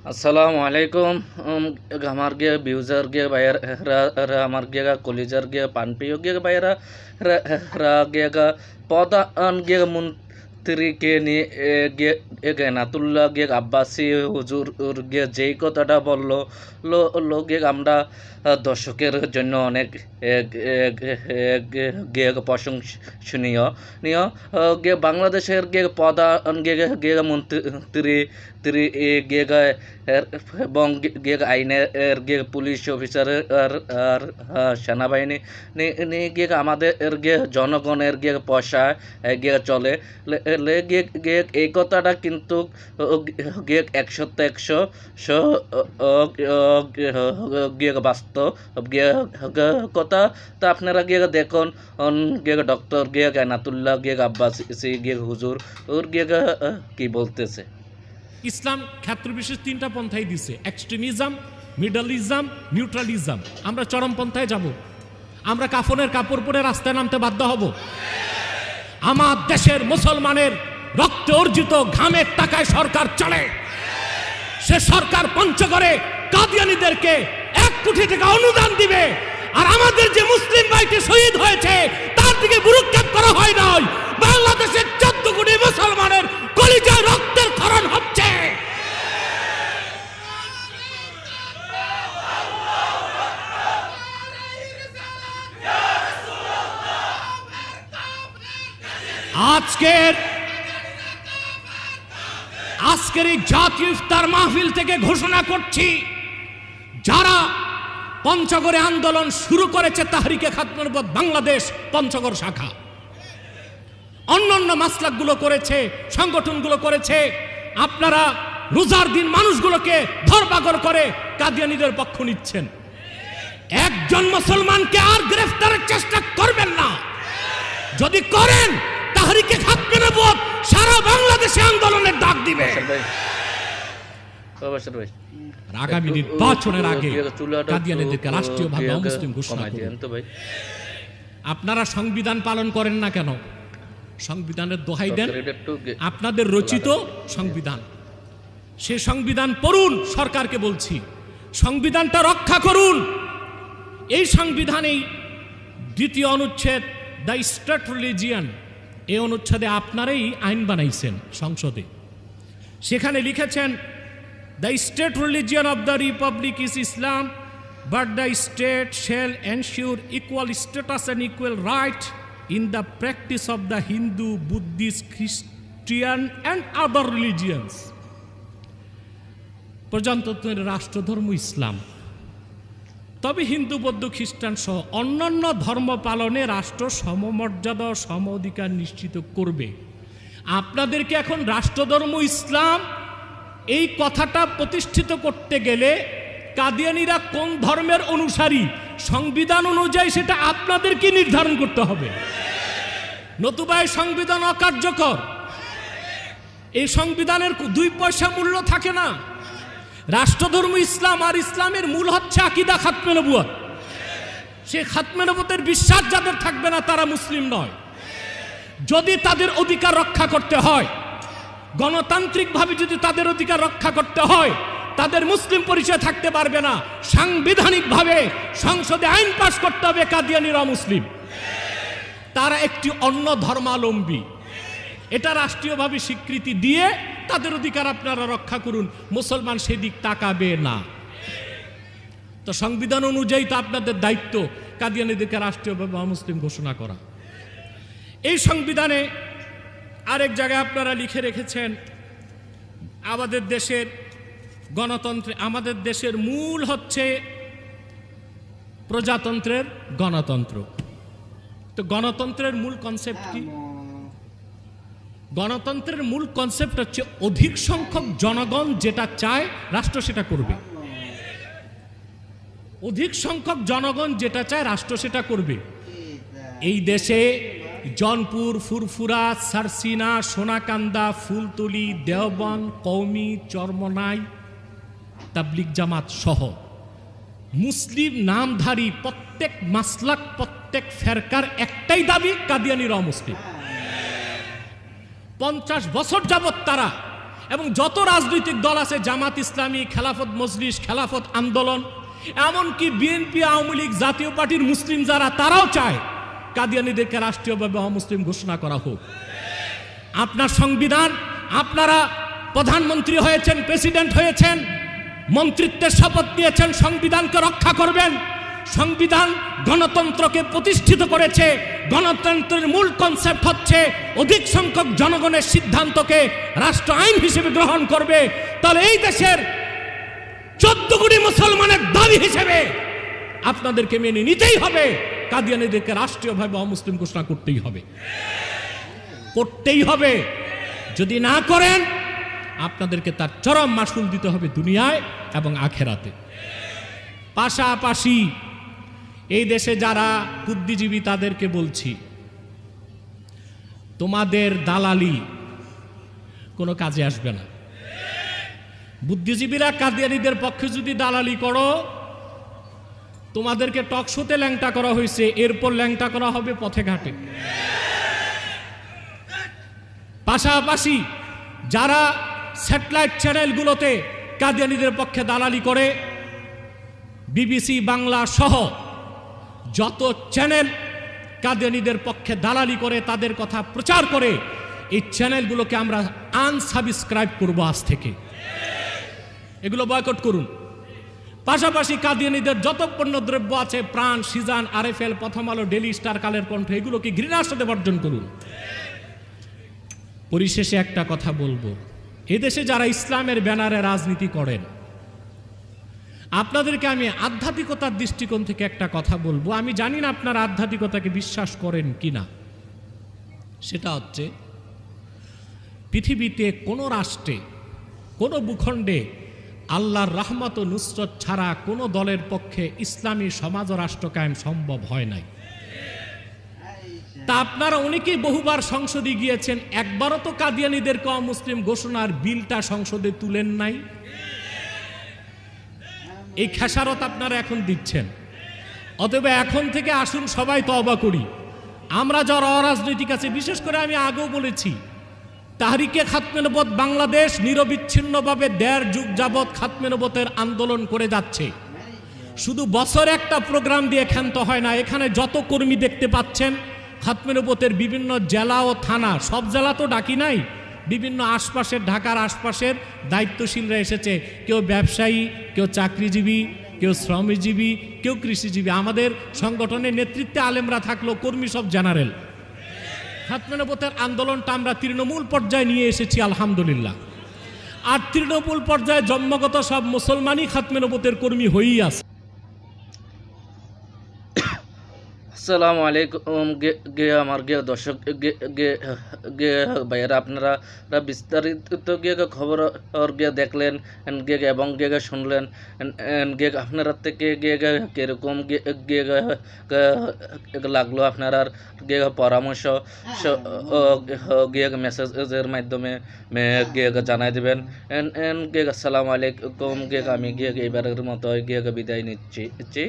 আসসালামু আলাইকুম। আমার গে বিউজার গে বাইর আমার গে কলিজার গে পানপিও গে বাইরা গে পদা আন গে মন্ত্রী কে নিয়ে গে নাতুল্লাহ গে আব্বাসি হুজুর গে যেই কথাটা বললো গে আমরা দর্শকের জন্য অনেক গে প্রশংসনীয় গে বাংলাদেশের গে প্রধান গে মন্ত্রী গে এবং গে আইনের গে পুলিশ অফিসার আর সেনাবাহিনী গে আমাদের গে জনগণের গে পয়সা গে চলে গে এই কথাটা কিন্তু গে 100% গে বাস্তব গে কথা। তা আপনারা গে দেখুন গে ডক্টর গে নাতুল্লাহ গে আব্বাসি গে হুজুর ওর গে কি বলতেছে। ইসলাম ক্ষেত্রবিশেষ তিনটা পন্থাই দিছে: এক্সট্রিমিজম, মিডলিজম, নিউট্রালিজম। আমরা চরমপন্থায় যাব। আমরা কাফনের কাপড় পরে রাস্তায় নামতে বাধ্য হব। আমার দেশের মুসলমানের রক্ত অর্জিত ঘামের টাকায় সরকার চলে। সে সরকার পঞ্চগড়ে কাদিয়ানীদেরকে 1 কোটি টাকা অনুদান দিবে, আর আমাদের যে মুসলিম ভাইটি শহীদ হয়েছে তার দিকে ভ্রুক্ষেপ করা হয় নাই। বাংলাদেশের 14 কোটি মুসলমানের কলিজায় রক্তের ক্ষরণ হচ্ছে। আজকের এই জাতীয় ইফতার মাহফিল থেকে ঘোষণা করছি, যারা পঞ্চগড়ে আন্দোলন শুরু করেছে তাহরিকে খাতমে নবুয়ত বাংলাদেশ পঞ্চগড় শাখা, অন্যান্য মাসলাকগুলো করেছে, সংগঠনগুলো করেছে, আপনারা রোজার দিন মানুষগুলোকে ধরপাকড় করে কাদিয়ানীদের পক্ষ নিচ্ছেন। একজন মুসলমানকে আর গ্রেফতারের চেষ্টা করবেন না। যদি করেন তাহরিকে খাতমে নবুয়ত সারা বাংলাদেশে আন্দোলনের ডাক দিবে। আগামী নির্বাচনের আগে কাদিয়ানীদেরকে রাষ্ট্রীয়ভাবে অমুসলিম ঘোষণা করুন। আপনারা সংবিধান পালন করেন না কেন? সংবিধানের দোহাই দেন। আপনাদের রচিত সংবিধান, সে সংবিধান পড়ুন। সরকারকে বলছি, সংবিধানটা রক্ষা করুন। এই সংবিধানেই 2য় অনুচ্ছেদ দ্য স্টেট রিলিজিয়ন, এই অনুচ্ছেদে আপনারাই আইন বানাইছেন সংসদে। সেখানে লিখেছেন, the state religion of the Republic is Islam, but the state shall ensure equal status and equal right in the practice of the Hindu, Buddhist, Christian and other religions. প্রজাতন্ত্রের রাষ্ট্রধর্ম ইসলাম, তবে হিন্দু, বৌদ্ধ, খ্রিস্টান সহ অন্যান্য ধর্ম পালনে রাষ্ট্র সমমর্যাদা ও সম অধিকার নিশ্চিত করবে। আপনাদেরকে এখন রাষ্ট্রধর্ম ইসলাম এই কথাটা প্রতিষ্ঠিত করতে গেলে কাদিয়ানীরা কোন ধর্মের অনুসারী সংবিধান অনুযায়ী সেটা আপনাদেরকে নির্ধারণ করতে হবে, নতুবা এই সংবিধান অকার্যকর। এই সংবিধানের 2 পয়সা মূল্য থাকে না। রাষ্ট্রধর্ম ইসলাম, আর ইসলামের মূল হচ্ছে আকীদা খাতমে নবুয়ত। সে খাতমে নবুয়তের বিশ্বাস যাদের থাকবে না তারা মুসলিম নয়। যদি তাদের অধিকার রক্ষা করতে হয়, গণতান্ত্রিকভাবে যদি তাদের অধিকার রক্ষা করতে হয়, তাদের মুসলিম পরিচয় থাকতে পারবে না। সাংবিধানিকভাবে সংসদে আইন পাস করতে হবে কাদিয়ানীরা মুসলিম, তারা একটি অন্য ধর্মাবলম্বী। এটা রাষ্ট্রীয়ভাবে স্বীকৃতি দিয়ে তাদের অধিকার আপনারা রক্ষা করুন। মুসলমান সেদিক তাকাবে না। তো সংবিধান অনুযায়ী তো আপনাদের দায়িত্ব কাদিয়ানীদেরকে রাষ্ট্রীয়ভাবে অমুসলিম ঘোষণা করা। এই সংবিধানে আরেক জায়গায় আপনারা লিখে রেখেছেন, আমাদের দেশের গণতন্ত্রে, আমাদের দেশের মূল হচ্ছে প্রজাতন্ত্রের গণতন্ত্র। তো গণতন্ত্রের মূল কনসেপ্ট কি? গণতন্ত্রের মূল কনসেপ্ট হচ্ছে অধিক সংখ্যক জনগণ যেটা চায় রাষ্ট্র সেটা করবে। অধিক সংখ্যক জনগণ যেটা চায় রাষ্ট্র সেটা করবে। এই দেশে জনপুর, ফুরফুরা, সারসিনা, সোনাকান্দা, ফুলতলি, দেওবন্দ, কওমি, চরমনাই, তাবলিগ জামাত সহ মুসলিম নামধারী প্রত্যেক মাসলাক, প্রত্যেক ফেরকার একটাই দাবি, কাদিয়ানীরা অমুসলিম। 50 বছর যাবৎ তারা এবং যত রাজনৈতিক দল আছে, জামাত ইসলামী, খেলাফত মজলিস, খেলাফত আন্দোলন, এমনকি বিএনপি, আওয়ামী লীগ, জাতীয় পার্টির মুসলিম যারা, তারাও চায় কাদিয়ানীদেরকে রাষ্ট্রীয়ভাবে অমুসলিম ঘোষণা করা হোক। আপনার সংবিধান, আপনারা প্রধানমন্ত্রী হয়েছেন, প্রেসিডেন্ট হয়েছেন, মন্ত্রিত্বের শপথ নিয়েছেন, সংবিধানকে রক্ষা করবেন। সংবিধান গণতন্ত্রকে প্রতিষ্ঠিত করেছে। গণতন্ত্রের মূল কনসেপ্ট হচ্ছে অধিক সংখ্যক জনগণের সিদ্ধান্তকে রাষ্ট্র আইন হিসেবে গ্রহণ করবে। তাহলে এই দেশের 14 কোটি মুসলমানের দাবি হিসেবে আপনাদেরকে মেনে নিতেই হবে, কাদিয়ানীদেরকে রাষ্ট্রীয়ভাবে অমুসলিম ঘোষণা করতেই হবে, করতেই হবে। যদি না করেন, আপনাদেরকে তার চরম মাসুল দিতে হবে দুনিয়ায় এবং আখেরাতে। পাশাপাশি এই দেশে যারা বুদ্ধিজীবী, তাদেরকে বলছি, তোমাদের দালালি কোনো কাজে আসবে না। বুদ্ধিজীবীরা কাদিয়ানীদের পক্ষে যদি দালালি করো, তোমাদেরকে টকশোতে ল্যাংটা করা হয়েছে, এরপর ল্যাংটা করা হবে পথে ঘাটে। পাশাপাশি যারা স্যাটেলাইট চ্যানেলগুলোতে কাদিয়ানীদের পক্ষে দালালি করে, বিবিসি বাংলা সহ যত চ্যানেল কাদিয়ানীদের পক্ষে দালালি করে, তাদের কথা প্রচার করে, এই চ্যানেলগুলোকে আমরা আনসাবস্ক্রাইব করব আজ থেকে। এগুলো বয়কট করুন। পাশাপাশি কাদিয়ানীদের যত পণ্যদ্রব্য আছে, প্রাণ, সিজান, আরএফএল, প্রথম আলো, ডেলি স্টার, কালের কণ্ঠ, এগুলোকে ঘৃণার সাথে বর্জন করুন। পরিশেষে একটা কথা বলবো, এদেশে যারা ইসলামের ব্যানারে রাজনীতি করেন, আপনাদেরকে আমি আধ্যাত্মিকতার দৃষ্টিকোণ থেকে একটা কথা বলবো। আমি জানি না আপনারা আধ্যাত্মিকতাকে বিশ্বাস করেন কিনা। সেটা হচ্ছে, পৃথিবীতে কোনো রাষ্ট্রে, কোনো ভূখণ্ডে আল্লাহর রহমত ও নুসরত ছাড়া কোনো দলের পক্ষে ইসলামী সমাজ ও রাষ্ট্র কায়েম সম্ভব হয় নাই। তা আপনারা অনেকেই বহুবার সংসদে গিয়েছেন, একবারও তো কাদিয়ানীদেরকে অমুসলিম ঘোষণার বিলটা সংসদে তুলেন নাই। এই খেসারত আপনারা এখন দিচ্ছেন। অতএব এখন থেকে আসুন সবাই তওবা করি। আমরা যারা অরাজনৈতিক আছে, বিশেষ করে আমি আগেও বলেছি, তাহরিকে খাতমে নবুয়ত বাংলাদেশ নিরবিচ্ছিন্নভাবে 1.5 যুগ যাবৎ খাতমে নবুয়তের আন্দোলন করে যাচ্ছে। শুধু বছরে একটা প্রোগ্রাম দিয়ে ক্ষান্ত হয় না। এখানে যত কর্মী দেখতে পাচ্ছেন, খাতমে নবুয়তের বিভিন্ন জেলা ও থানা, সব জেলা তো ডাকি নাই, বিভিন্ন আশপাশের, ঢাকার আশপাশের দায়িত্বশীলরা এসেছে। কেউ ব্যবসায়ী, কেউ চাকরিজীবী, কেউ শ্রমজীবী, কেউ কৃষিজীবী। আমাদের সংগঠনের নেতৃত্বে আলেমরা থাকলো, কর্মী সব জেনারেল। খাতমে নবুয়তের আন্দোলনটা আমরা তৃণমূল পর্যায়ে নিয়ে এসেছি, আলহামদুলিল্লাহ। আর তৃণমূল পর্যায়ে জন্মগত সব মুসলমানই খাতমে নবুয়তের কর্মী হয়েই আছে। আসসালামু আলাইকুম আমার দর্শক ভাইয়েরা, আপনারা বিস্তারিত খবর দেখলেন এবং শুনলেন। আপনারা থেকে কিরকম লাগলো, আপনার পরামর্শ মেসেজের মাধ্যমে জানাই দেবেন। আসসালামু আলাইকুম। আমি এবারের মতো বিদায় নিচ্ছি।